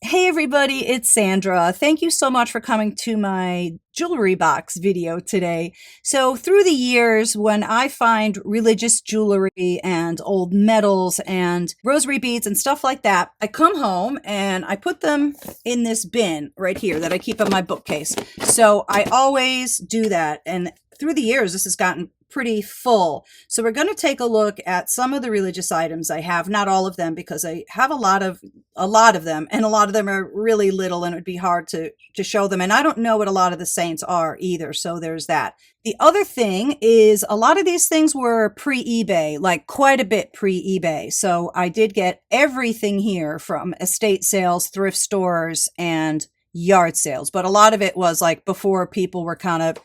Hey everybody, it's Sandra. Thank you so much for coming to my jewelry box video today. So through the years, when I find religious jewelry and old medals and rosary beads and stuff like that, I come home and I put them in this bin right here that I keep on my bookcase. So I always do that. And through the years, this has gotten pretty full. So we're going to take a look at some of the religious items I have, not all of them because I have a lot of them, and a lot of them are really little and it would be hard to show them. And I don't know what a lot of the saints are either. So there's that. The other thing is a lot of these things were pre-eBay, like quite a bit pre-eBay. So I did get everything here from estate sales, thrift stores, and yard sales. But a lot of it was like before people were kind of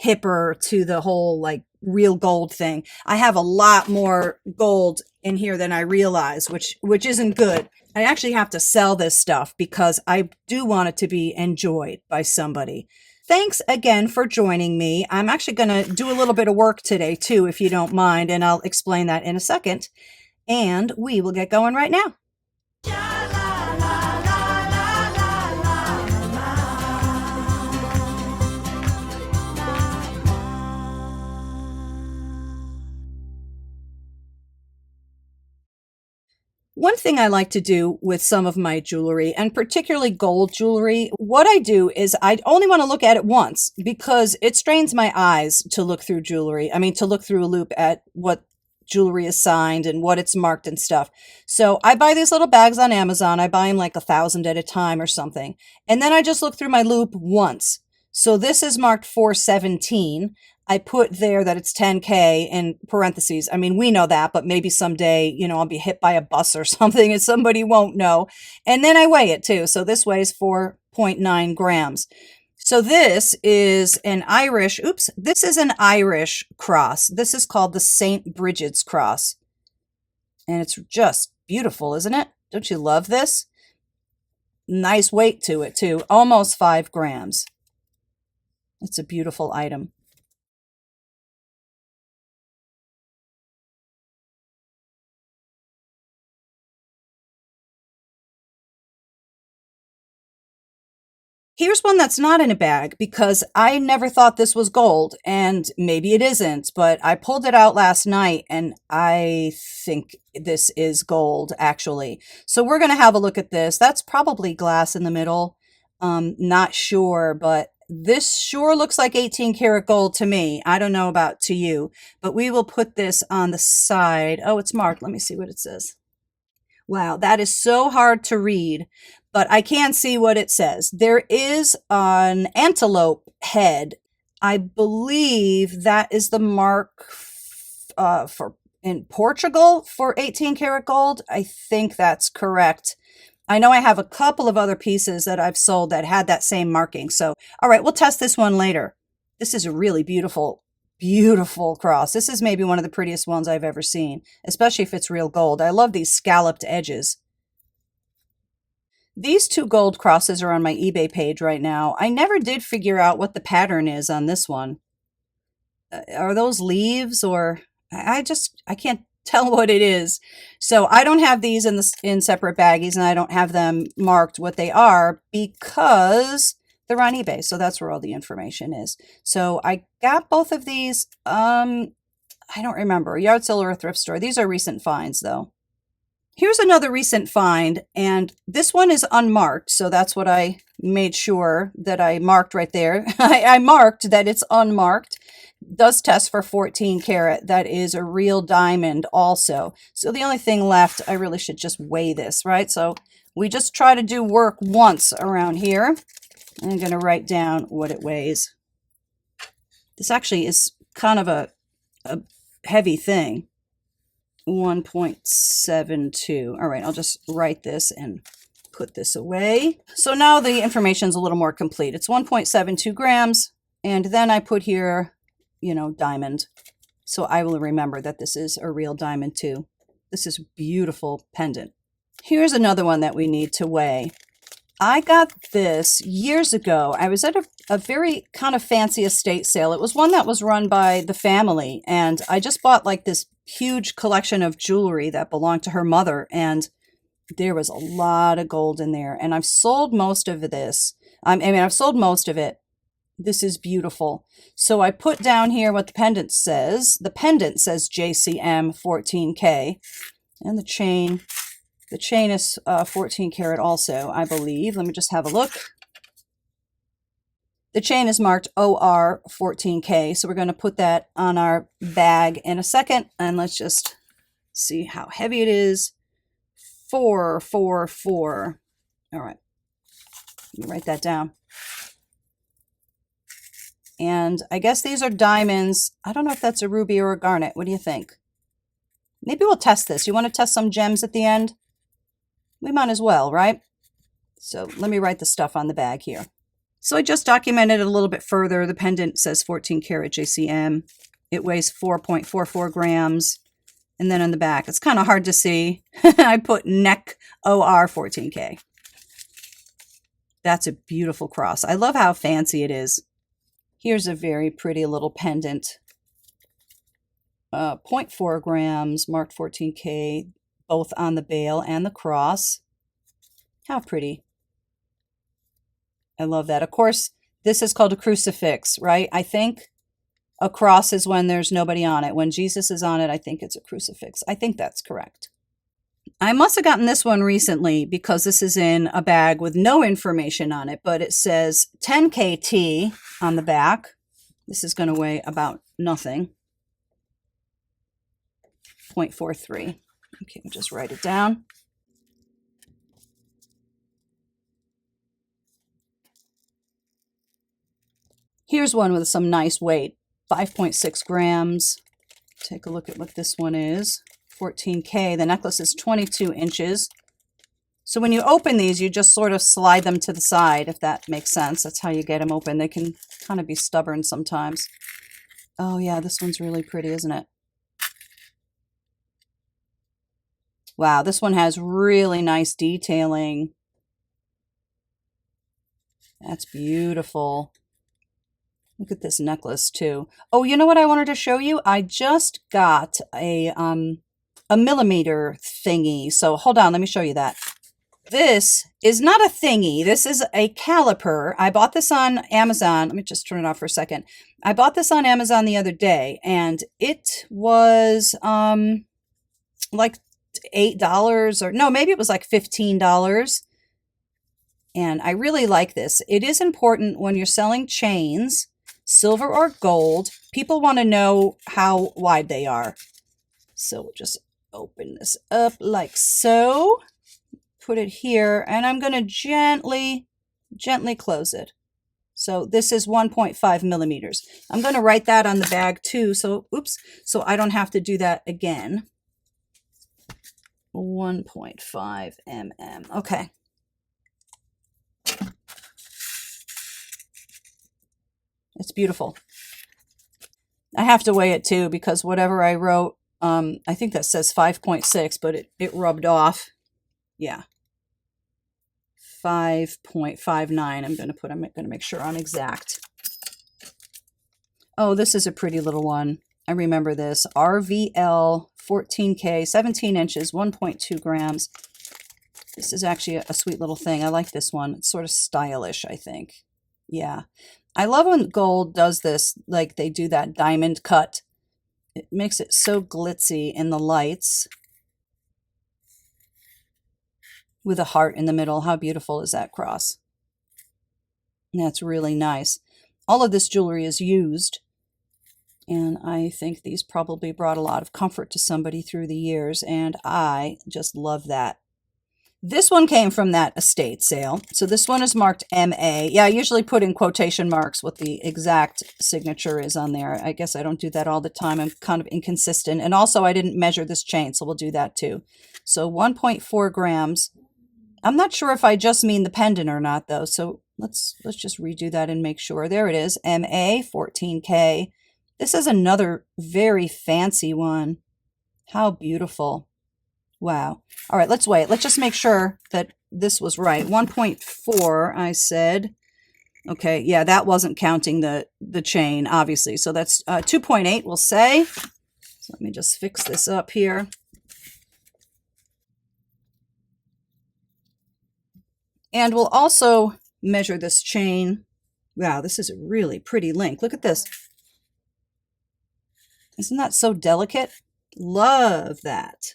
hipper to the whole like real gold thing. I have a lot more gold in here than I realize, which isn't good. I actually have to sell this stuff because I do want it to be enjoyed by somebody. Thanks again for joining me. I'm actually going to do a little bit of work today too, if you don't mind, and I'll explain that in a second. And we will get going right now. One thing I like to do with some of my jewelry, and particularly gold jewelry, what I do is I only want to look at it once because it strains my eyes to look through jewelry. I mean, to look through a loop at what jewelry is signed and what it's marked and stuff. So I buy these little bags on Amazon. I buy them like 1,000 at a time or something. And then I just look through my loop once. So this is marked 417. I put there that it's 10K in parentheses. I mean, we know that, but maybe someday, I'll be hit by a bus or something and somebody won't know. And then I weigh it too. So this weighs 4.9 grams. So this is an Irish cross. This is called the St. Bridget's cross. And it's just beautiful, isn't it? Don't you love this? Nice weight to it too. Almost 5 grams. It's a beautiful item. Here's one that's not in a bag because I never thought this was gold, and maybe it isn't, but I pulled it out last night and I think this is gold actually. So we're going to have a look at this. That's probably glass in the middle. Not sure, but this sure looks like 18 karat gold to me. I don't know about to you, but we will put this on the side. Oh, it's marked. Let me see what it says. Wow, that is so hard to read, but I can see what it says. There is an antelope head. I believe that is the mark for in Portugal for 18 karat gold. I think that's correct. I know I have a couple of other pieces that I've sold that had that same marking. So, all right, we'll test this one later. This is a really beautiful cross. This is maybe one of the prettiest ones I've ever seen, especially if it's real gold. I love these scalloped edges. These 2 gold crosses are on my eBay page right now. I never did figure out what the pattern is on this one. Are those leaves or I can't tell what it is. So I don't have these in separate baggies, and I don't have them marked what they are because they're on eBay. So that's where all the information is. So I got both of these. I don't remember, a yard sale or a thrift store. These are recent finds though. Here's another recent find, and this one is unmarked. So that's what I made sure that I marked right there. I marked that it's unmarked. Does test for 14 karat. That is a real diamond also. So the only thing left, I really should just weigh this, right? So we just try to do work once around here. I'm going to write down what it weighs. This actually is kind of a heavy thing. 1.72. All right, I'll just write this and put this away. So now the information is a little more complete. It's 1.72 grams. And then I put here, diamond. So I will remember that this is a real diamond too. This is a beautiful pendant. Here's another one that we need to weigh. I got this years ago. I was at a very kind of fancy estate sale. It was one that was run by the family, and I just bought like this huge collection of jewelry that belonged to her mother, and There was a lot of gold in there, and I've sold most of this. I've sold most of it. This is beautiful. So I put down here what the pendant says. The pendant says JCM 14K, and the chain is 14 karat also, I believe. Let me just have a look. The chain is marked OR 14K, so we're going to put that on our bag in a second, and let's just see how heavy it is. 444. All right, let me write that down. And I guess these are diamonds. I don't know if that's a ruby or a garnet. What do you think? Maybe we'll test this. You want to test some gems at the end? We might as well, right? So let me write the stuff on the bag here. So I just documented it a little bit further. The pendant says 14 karat JCM. It weighs 4.44 grams. And then on the back, it's kind of hard to see. I put neck OR 14K. That's a beautiful cross. I love how fancy it is. Here's a very pretty little pendant. 0.4 grams, marked 14K, both on the bail and the cross. How pretty. I love that. Of course, this is called a crucifix, right? I think a cross is when there's nobody on it. When Jesus is on it, I think it's a crucifix. I think that's correct. I must have gotten this one recently because this is in a bag with no information on it, but it says 10 KT on the back. This is going to weigh about nothing. 0.43. Okay, we'll just write it down. Here's one with some nice weight. 5.6 grams. Take a look at what this one is. 14K. The necklace is 22 inches. So when you open these, you just sort of slide them to the side, if that makes sense. That's how you get them open. They can kind of be stubborn sometimes. Oh yeah, this one's really pretty, isn't it? Wow, this one has really nice detailing. That's beautiful. Look at this necklace too. Oh, you know what I wanted to show you? I just got a millimeter thingy. So hold on, let me show you that. This is not a thingy. This is a caliper. I bought this on Amazon. Let me just turn it off for a second. I bought this on Amazon the other day, and it was like $8 or no, maybe it was like $15. And I really like this. It is important when you're selling chains, silver or gold. People want to know how wide they are. So we'll just open this up like so. Put it here, and I'm going to gently close it. So this is 1.5 millimeters. I'm going to write that on the bag too. So, oops, so I don't have to do that again. 1.5 mm. Okay. It's beautiful. I have to weigh it too because whatever I wrote, I think that says 5.6, but it rubbed off. Yeah. 5.59. I'm going to make sure I'm exact. Oh, this is a pretty little one. I remember this. RVL 14K, 17 inches, 1.2 grams. This is actually a sweet little thing. I like this one. It's sort of stylish, I think. Yeah. I love when gold does this, like they do that diamond cut. It makes it so glitzy in the lights. With a heart in the middle. How beautiful is that cross? That's really nice. All of this jewelry is used, and I think these probably brought a lot of comfort to somebody through the years, and I just love that. This one came from that estate sale. So this one is marked MA. Yeah, I usually put in quotation marks what the exact signature is on there. I guess I don't do that all the time. I'm kind of inconsistent. And also I didn't measure this chain, so we'll do that too. So 1.4 grams. I'm not sure if I just mean the pendant or not though. So let's just redo that and make sure. There it is. MA 14K. This is another very fancy one. How beautiful. Wow. All right, let's weigh it. Let's just make sure that this was right. 1.4, I said. Okay, yeah, that wasn't counting the chain, obviously. So that's 2.8, we'll say. So let me just fix this up here. And we'll also measure this chain. Wow, this is a really pretty link. Look at this. Isn't that so delicate? Love that.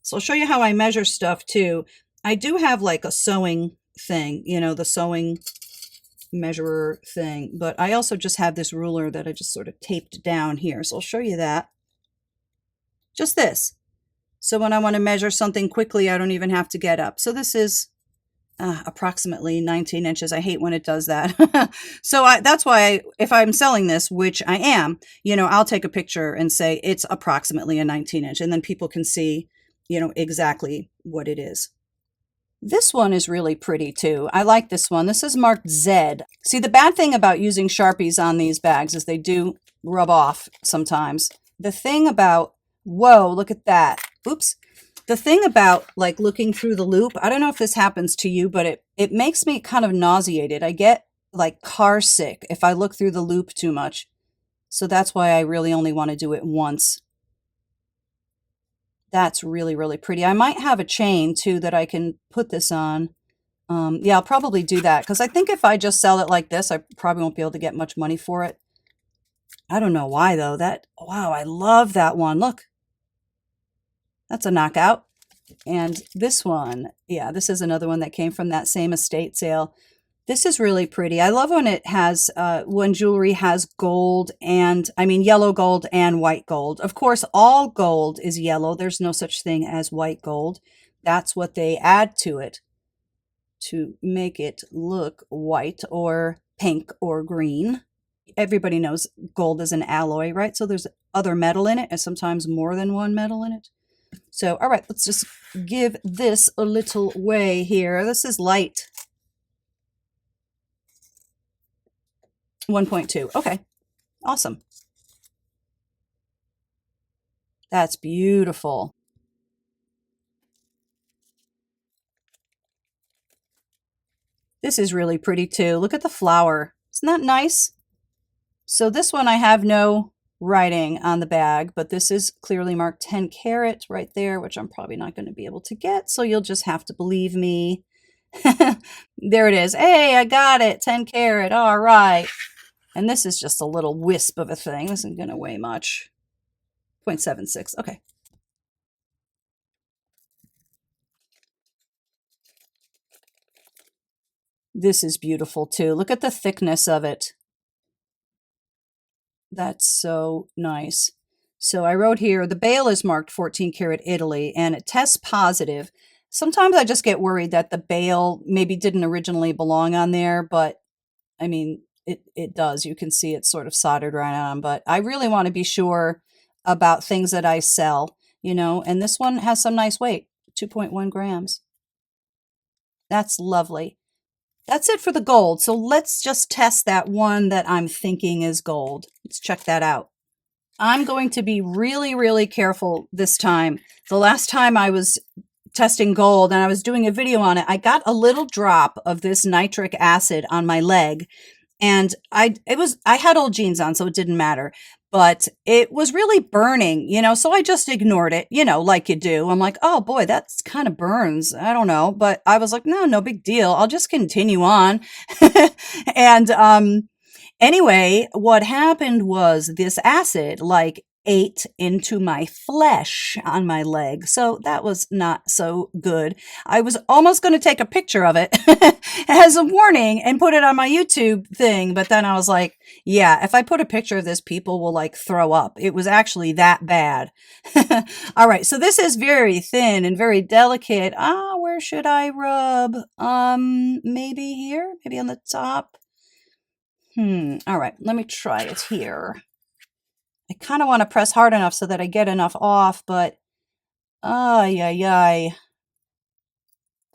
So I'll show you how I measure stuff too. I do have like a sewing thing, you know, the sewing measurer thing, but I also just have this ruler that I just sort of taped down here. So I'll show you that. Just this. So when I want to measure something quickly, I don't even have to get up. So this is approximately 19 inches. I hate when it does that. So that's why if I'm selling this, which I am, you know, I'll take a picture and say it's approximately a 19 inch, and then people can see, you know, exactly what it is. This one is really pretty too. I like this one. This is marked Z. See, the bad thing about using Sharpies on these bags is they do rub off sometimes. The thing about, whoa, look at that. Oops. The thing about like looking through the loop, I don't know if this happens to you, but it makes me kind of nauseated. I get like car sick if I look through the loop too much. So that's why I really only want to do it once. That's really, really pretty. I might have a chain too that I can put this on. Yeah, I'll probably do that because I think if I just sell it like this, I probably won't be able to get much money for it. I don't know why though. Wow, I love that one. Look, that's a knockout. And this one, yeah, this is another one that came from that same estate sale. This is really pretty. I love when it has, when jewelry has gold and, I mean, yellow gold and white gold. Of course, all gold is yellow. There's no such thing as white gold. That's what they add to it to make it look white or pink or green. Everybody knows gold is an alloy, right? So there's other metal in it and sometimes more than one metal in it. So, all right, let's just give this a little weigh here. This is light. 1.2. Okay, awesome. That's beautiful. This is really pretty too. Look at the flower. Isn't that nice? So this one I have no writing on the bag, but this is clearly marked 10 karat right there, which I'm probably not going to be able to get. So you'll just have to believe me. There it is. Hey, I got it. 10 karat. All right. And this is just a little wisp of a thing. This isn't going to weigh much. 0.76. Okay. This is beautiful too. Look at the thickness of it. That's so nice. So I wrote here, the bail is marked 14 karat Italy and it tests positive. Sometimes I just get worried that the bail maybe didn't originally belong on there, but I mean, it does. You can see it's sort of soldered right on, but I really want to be sure about things that I sell, you know, and this one has some nice weight, 2.1 grams. That's lovely. That's it for the gold. So let's just test that one that I'm thinking is gold. Let's check that out. I'm going to be really, really careful this time. The last time I was testing gold and I was doing a video on it, I got a little drop of this nitric acid on my leg. And I had old jeans on, so it didn't matter. But it was really burning, you know, so I just ignored it, you know, like you do. I'm like, oh boy, that's kind of burns. I don't know. But I was like, no big deal. I'll just continue on. And anyway, what happened was this acid like ate into my flesh on my leg. So that was not so good. I was almost going to take a picture of it as a warning and put it on my YouTube thing. But then I was like, yeah, if I put a picture of this, people will like throw up. It was actually that bad. All right. So this is very thin and very delicate. Where should I rub? Maybe here, maybe on the top. All right. Let me try it here. I kind of want to press hard enough so that I get enough off, but ay.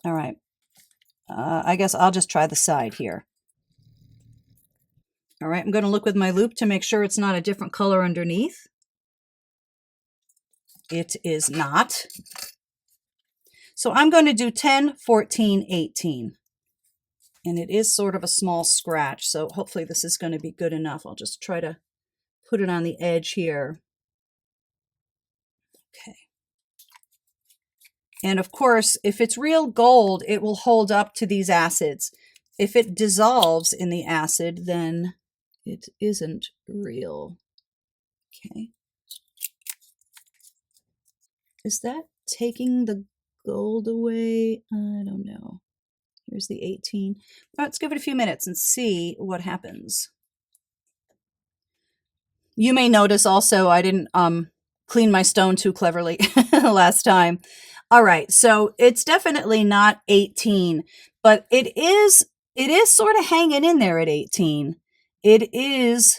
All right. I guess I'll just try the side here. All right, I'm going to look with my loop to make sure it's not a different color underneath. It is not. So I'm going to do 10, 14, 18. And it is sort of a small scratch, so hopefully this is going to be good enough. I'll just try to put it on the edge here. Okay. And of course, if it's real gold, it will hold up to these acids. If it dissolves in the acid, then it isn't real. Okay. Is that taking the gold away? I don't know. Here's the 18. Let's give it a few minutes and see what happens. You may notice also I didn't clean my stone too cleverly last time. All right, so it's definitely not 18, but it is sort of hanging in there at 18. It is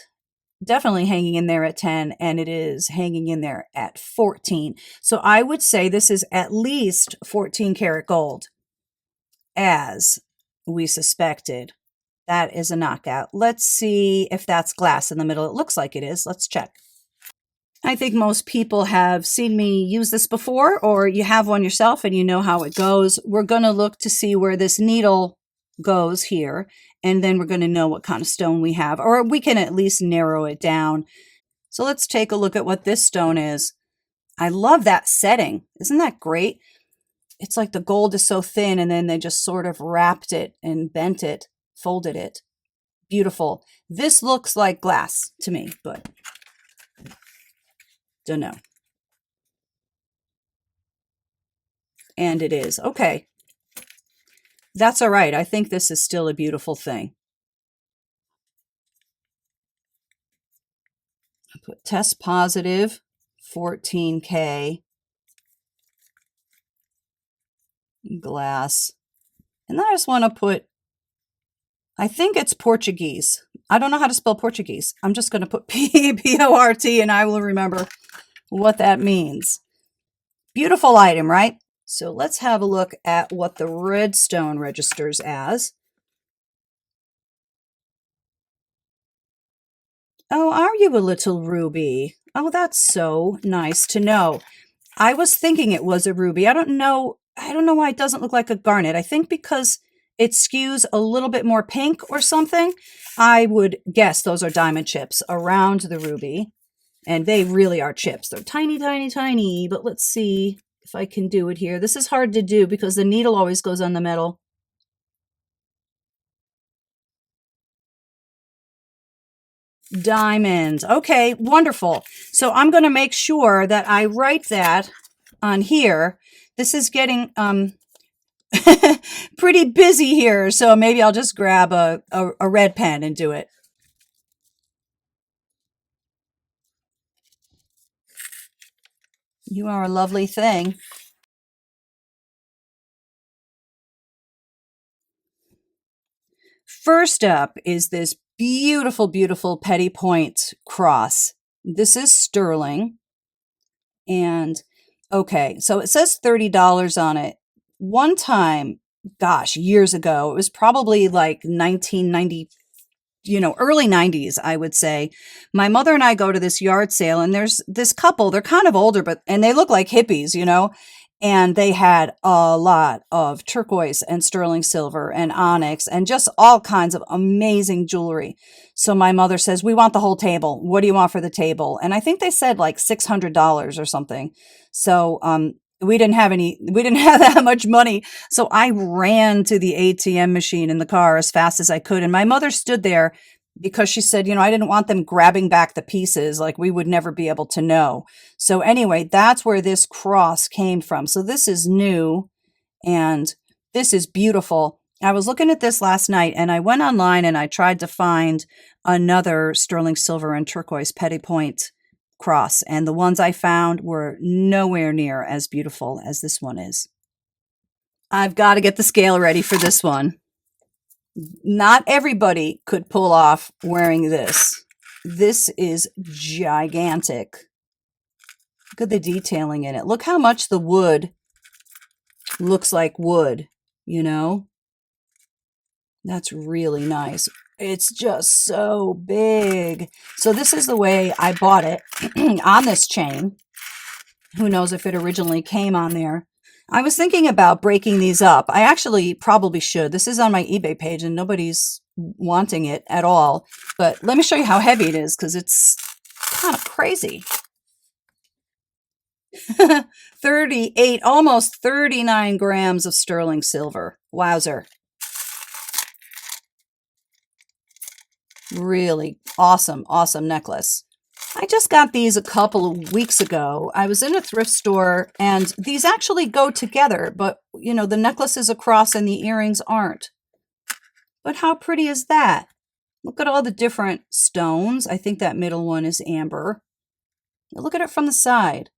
definitely hanging in there at 10, and it is hanging in there at 14. So I would say this is at least 14 karat gold, as we suspected. That is a knockout. Let's see if that's glass in the middle. It looks like it is. Let's check. I think most people have seen me use this before, or you have one yourself and you know how it goes. We're going to look to see where this needle goes here, and then we're going to know what kind of stone we have, or we can at least narrow it down. So let's take a look at what this stone is. I love that setting. Isn't that great? It's like the gold is so thin, and then they just sort of wrapped it and bent it, folded it. Beautiful. This looks like glass to me, but don't know. And it is. Okay. That's all right. I think this is still a beautiful thing. I put test positive, 14K, glass. And then I just want to put, I think it's Portuguese. I don't know how to spell Portuguese. I'm just going to put P-O-R-T, and I will remember what that means. Beautiful item, right? So let's have a look at what the red stone registers as. Oh, are you a little ruby? Oh, that's so nice to know. I was thinking it was a ruby. I don't know why it doesn't look like a garnet. I think because it skews a little bit more pink or something. I would guess those are diamond chips around the ruby. And they really are chips. They're tiny, tiny, tiny. But let's see if I can do it here. This is hard to do because the needle always goes on the metal. Diamonds. Okay, wonderful. So I'm going to make sure that I write that on here. This is getting pretty busy here, so maybe I'll just grab a red pen and do it. You are a lovely thing. First up is this beautiful, beautiful Petty Point cross. This is sterling. And okay, so it says $30 on it. One time, gosh, years ago, it was probably like 1990, early 90s, I would say. My mother and I go to this yard sale, and there's this couple. They're kind of older, and they look like hippies, and they had a lot of turquoise and sterling silver and onyx and just all kinds of amazing jewelry. So my mother says, we want the whole table. What do you want for the table? And I think they said like $600 or something. So we didn't have that much money. So I ran to the ATM machine in the car as fast as I could. And my mother stood there because she said, I didn't want them grabbing back the pieces. Like we would never be able to know. So anyway, that's where this cross came from. So this is new and this is beautiful. I was looking at this last night and I went online and I tried to find another sterling silver and turquoise Petty Point cross. And the ones I found were nowhere near as beautiful as this one is. I've got to get the scale ready for this one. Not everybody could pull off wearing this. This is gigantic. Look at the detailing in it. Look how much the wood looks like wood, That's really nice. It's just so big. So this is the way I bought it on this chain. Who knows if it originally came on there. I was thinking about breaking these up. I actually probably should. This is on my eBay page and nobody's wanting it at all. But let me show you how heavy it is because it's kind of crazy. 38, almost 39 grams of sterling silver. Wowzer. Really awesome, awesome necklace. I just got these a couple of weeks ago. I was in a thrift store and these actually go together, but you know, the necklace is a cross and the earrings aren't. But how pretty is that? Look at all the different stones. I think that middle one is amber. Look at it from the side.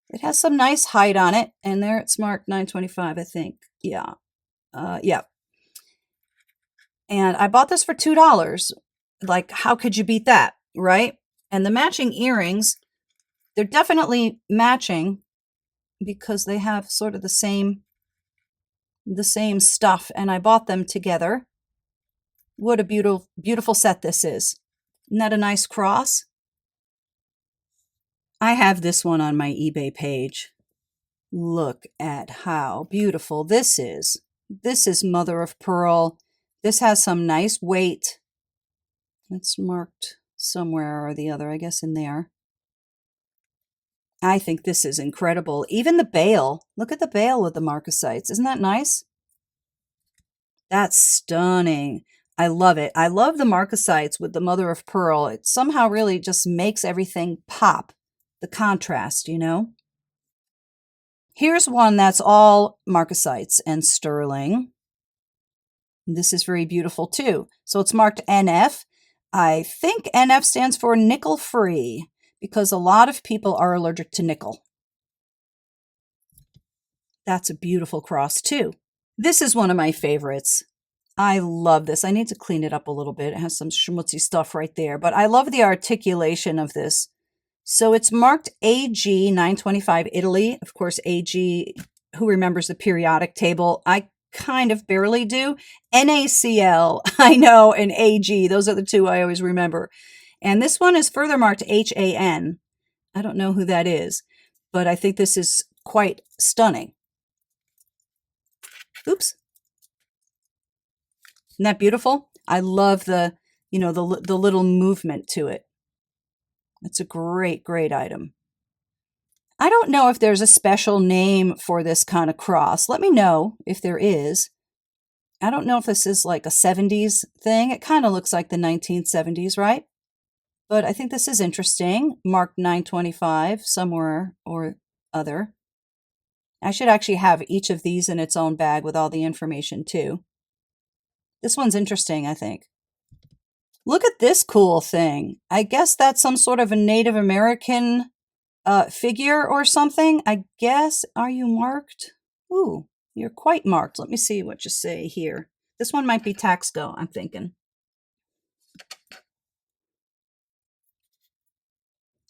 It has some nice height on it, and there it's marked 925, I think. Yeah. Yeah. And I bought this for $2. Like, how could you beat that, right? And the matching earrings, they're definitely matching because they have sort of the same stuff, and I bought them together. What a beautiful, beautiful set this is. Isn't that a nice cross? I have this one on my eBay page. Look at how beautiful this is. This is mother of pearl. This has some nice weight. It's marked somewhere or the other, I guess in there. I think this is incredible. Even the bail. Look at the bail with the marcasites. Isn't that nice? That's stunning. I love it. I love the marcasites with the mother of pearl. It somehow really just makes everything pop. The contrast, you know? Here's one that's all marcasites and sterling. This is very beautiful too. So it's marked NF. I think NF stands for nickel free because a lot of people are allergic to nickel. That's a beautiful cross too. This is one of my favorites. I love this. I need to clean it up a little bit. It has some schmutzy stuff right there, but I love the articulation of this. So it's marked AG 925 Italy. Of course, AG, who remembers the periodic table? I kind of barely do. NaCl, I know, and AG. Those are the two I always remember. And this one is further marked HAN. I don't know who that is, but I think this is quite stunning. Oops. Isn't that beautiful? I love the, you know, the little movement to it. It's a great, great item. I don't know if there's a special name for this kind of cross. Let me know if there is. I don't know if this is like a 70s thing. It kind of looks like the 1970s, right? But I think this is interesting. Marked 925 somewhere or other. I should actually have each of these in its own bag with all the information too. This one's interesting, I think. Look at this cool thing. I guess that's some sort of a Native American figure or something. I guess. Are you marked? Ooh, you're quite marked. Let me see what you say here. This one might be Taxco, I'm thinking.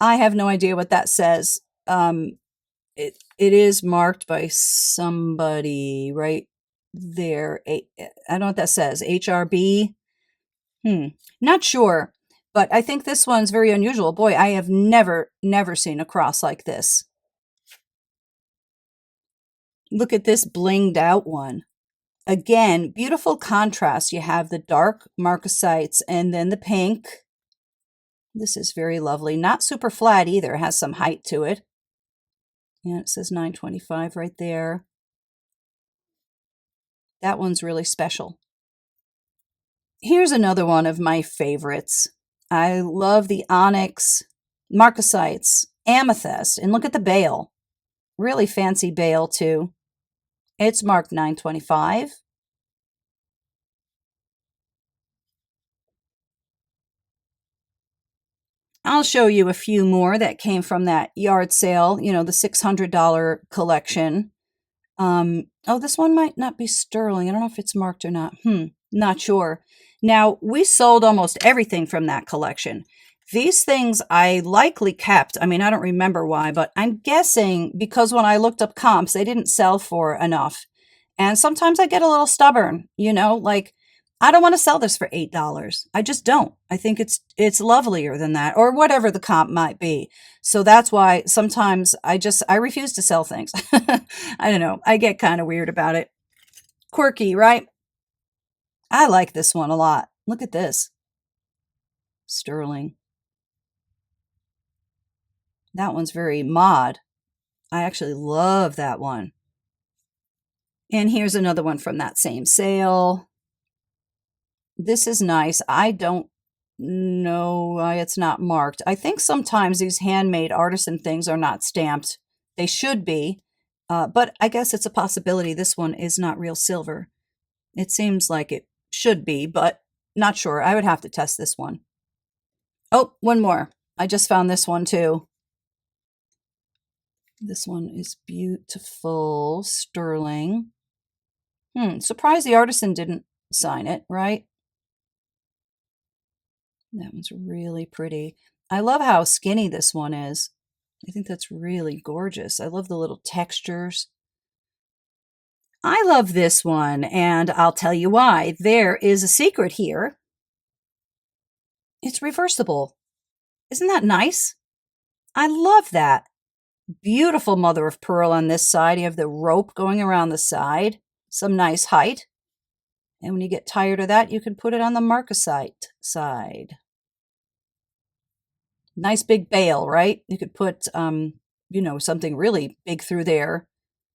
I have no idea what that says. It is marked by somebody right there. I don't know what that says. HRB? Not sure, but I think this one's very unusual. Boy, I have never seen a cross like this. Look at this blinged out one. Again, beautiful contrast. You have the dark marcasites and then the pink. This is very lovely. Not super flat either. It has some height to it. And it says 925 right there. That one's really special. Here's another one of my favorites. I love the onyx, marcasites, amethyst, and look at the bail. Really fancy bail too. It's marked 925. I'll show you a few more that came from that yard sale, you know, the $600 collection. Oh, this one might not be sterling. I don't know if it's marked or not. Not sure. Now, we sold almost everything from that collection. These things I likely kept. I mean, I don't remember why, but I'm guessing because when I looked up comps, they didn't sell for enough. And sometimes I get a little stubborn, you know, like I don't want to sell this for $8. I just don't. I think it's lovelier than that or whatever the comp might be. So that's why sometimes I refuse to sell things. I don't know. I get kind of weird about it. Quirky, right? I like this one a lot. Look at this. Sterling. That one's very mod. I actually love that one. And here's another one from that same sale. This is nice. I don't know why it's not marked. I think sometimes these handmade artisan things are not stamped. They should be, but I guess it's a possibility this one is not real silver. It seems like it should be, but not sure. I would have to test this one. Oh, one more. I just found this one too. This one is beautiful, sterling. Surprised the artisan didn't sign it, right? That one's really pretty. I love how skinny this one is. I think that's really gorgeous. I love the little textures. I love this one, and I'll tell you why. There is a secret here. It's reversible. Isn't that nice? I love that. Beautiful mother of pearl on this side. You have the rope going around the side. Some nice height. And when you get tired of that, you can put it on the marcasite side. Nice big bail, right? You could put, something really big through there.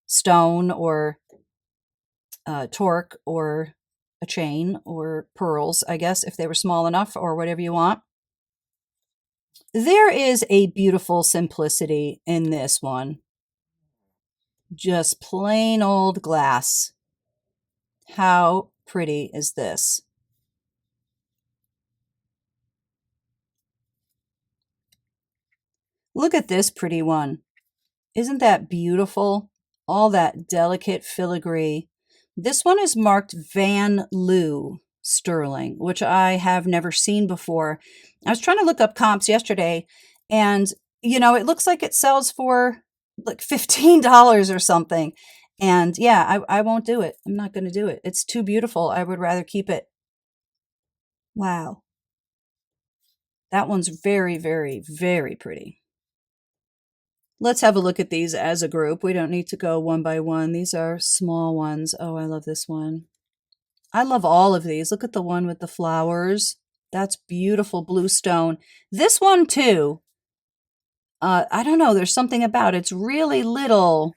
Stone or torque or a chain or pearls, I guess, if they were small enough, or whatever you want. There is a beautiful simplicity in this one. Just plain old glass. How pretty is this? Look at this pretty one. Isn't that beautiful? All that delicate filigree. This one is marked Van Loo sterling, which I have never seen before. I was trying to look up comps yesterday, and it looks like it sells for like $15 or something. And yeah, I won't do it. I'm not going to do it. It's too beautiful. I would rather keep it. Wow. That one's very, very, very pretty. Let's have a look at these as a group. We don't need to go one by one. These are small ones. Oh, I love this one. I love all of these. Look at the one with the flowers. That's beautiful blue stone. This one too. I don't know. There's something about it. It's really little,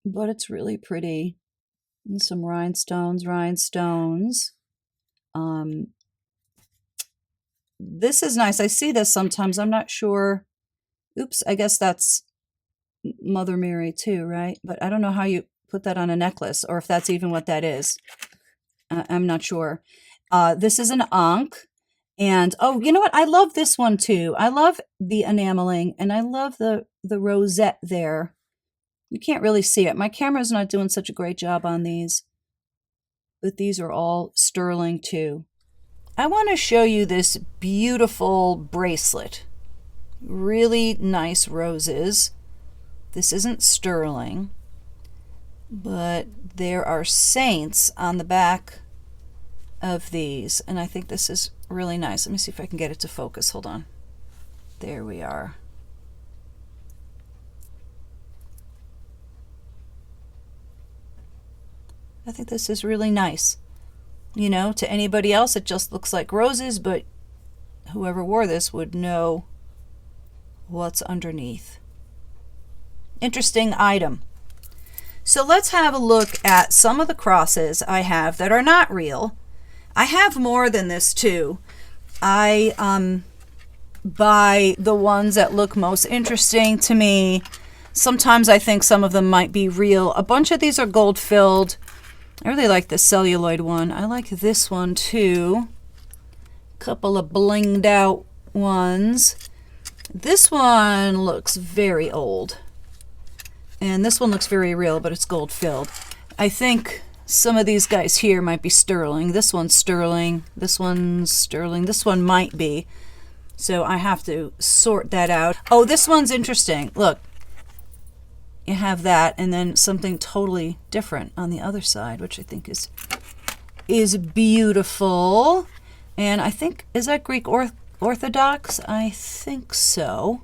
but it's really pretty. And some rhinestones. This is nice. I see this sometimes. I'm not sure. Oops, I guess that's Mother Mary too, right? But I don't know how you put that on a necklace, or if that's even what that is. I'm not sure. This is an ankh. And oh, you know what? I love this one too. I love the enameling, and I love the rosette there. You can't really see it. My camera's not doing such a great job on these, but these are all sterling too. I want to show you this beautiful bracelet. Really nice roses. This isn't sterling, but there are saints on the back of these, and I think this is really nice. Let me see if I can get it to focus. Hold on. There we are. I think this is really nice. To anybody else it just looks like roses, but whoever wore this would know what's underneath. Interesting item. So let's have a look at some of the crosses I have that are not real. I have more than this too. I buy the ones that look most interesting to me. Sometimes I think some of them might be real. A bunch of these are gold filled. I really like the celluloid one. I like this one too. A couple of blinged out ones. This one looks very old. And this one looks very real, but it's gold filled. I think some of these guys here might be sterling. This one's sterling. This one's sterling. This one might be. So I have to sort that out. Oh, this one's interesting. Look. You have that, and then something totally different on the other side, which I think is beautiful. And I think, is that Greek Orthodox? I think so.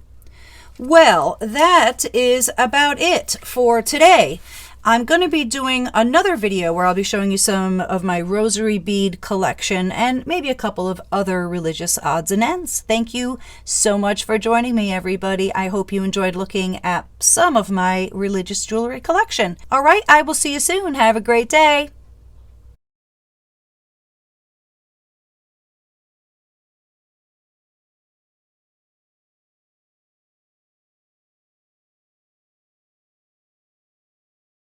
Well, that is about it for today. I'm going to be doing another video where I'll be showing you some of my rosary bead collection and maybe a couple of other religious odds and ends. Thank you so much for joining me, everybody. I hope you enjoyed looking at some of my religious jewelry collection. All right, I will see you soon. Have a great day.